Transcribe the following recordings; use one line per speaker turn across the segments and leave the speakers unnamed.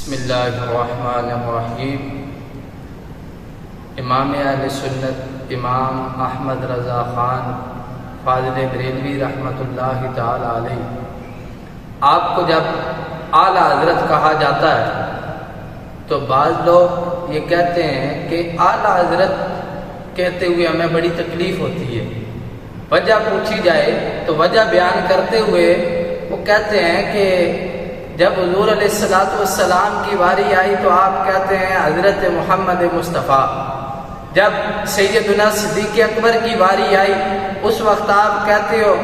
بسم اللہ الرحمن الرحیم۔ امام اہل سنت امام احمد رضا خان فاضل بریلوی رحمۃ اللہ تعالی علیہ، آپ کو جب اعلیٰ حضرت کہا جاتا ہے تو بعض لوگ یہ کہتے ہیں کہ اعلیٰ حضرت کہتے ہوئے ہمیں بڑی تکلیف ہوتی ہے۔ وجہ پوچھی جائے تو وجہ بیان کرتے ہوئے وہ کہتے ہیں کہ جب حضور علیہ السلام کی باری آئی تو آپ کہتے ہیں حضرت محمد مصطفیٰ۔ جب سیدنا صدیق اکبر کی باری آئی اس وقت آپ کہتے ہو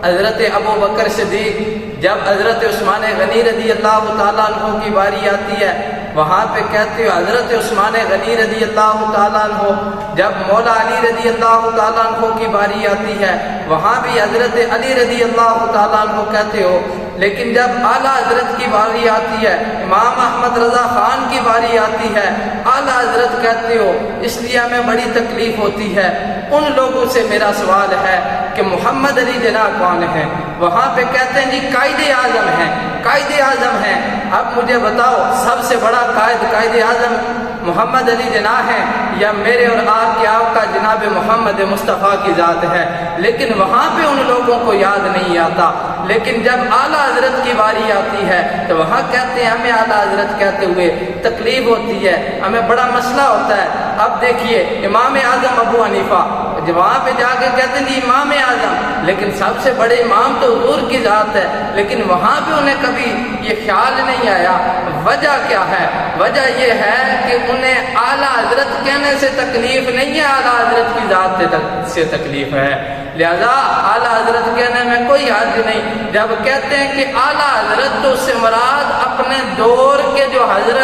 حضرت ابو بکر صدیق۔ جب حضرت عثمان غنی رضی اللہ تعالیٰ عنہ کی باری آتی ہے وہاں پہ کہتے ہو حضرت عثمان غنی رضی اللہ تعالیٰ عنہ۔ جب مولا علی رضی اللہ تعالیٰ عنہ کی باری آتی ہے وہاں بھی حضرت علی رضی اللہ تعالیٰ عنہ کہتے ہو، لیکن جب اعلیٰ حضرت کی باری آتی ہے، امام احمد رضا خان کی باری آتی ہے، اعلیٰ حضرت کہتے ہو، اس لیے ہمیں بڑی تکلیف ہوتی ہے۔ ان لوگوں سے میرا سوال ہے کہ محمد علی جناح کون ہے؟ وہاں پہ کہتے ہیں جی قائد اعظم ہیں، قائد اعظم ہیں۔ اب مجھے بتاؤ سب سے بڑا قائد اعظم محمد علی جناح ہیں یا میرے اور آپ کے آقا جناب محمد مصطفیٰ کی ذات ہے؟ لیکن وہاں پہ ان لوگوں کو یاد نہیں آتا، لیکن جب اعلیٰ حضرت کی باری آتی ہے تو وہاں کہتے ہیں ہمیں اعلیٰ حضرت کہتے ہوئے تکلیف ہوتی ہے، ہمیں بڑا مسئلہ ہوتا ہے۔ اب دیکھیے امام اعظم ابو حنیفہ، وہاں پہ جا کے کہتے ہیں جی امام اعظم، لیکن سب سے بڑے امام تو حضور کی ذات ہے، لیکن وہاں پہ انہیں کبھی یہ خیال نہیں آیا۔ وجہ کیا ہے؟ وجہ یہ ہے کہ انہیں اعلیٰ حضرت کہنے سے تکلیف نہیں ہے، اعلیٰ حضرت کی ذات سے تکلیف ہے، لہذا اعلیٰ حضرت کہنے میں کوئی حرج نہیں۔ جب کہتے ہیں کہ اعلیٰ حضرت تو اس سے مراد اپنے دور کے جو حضرت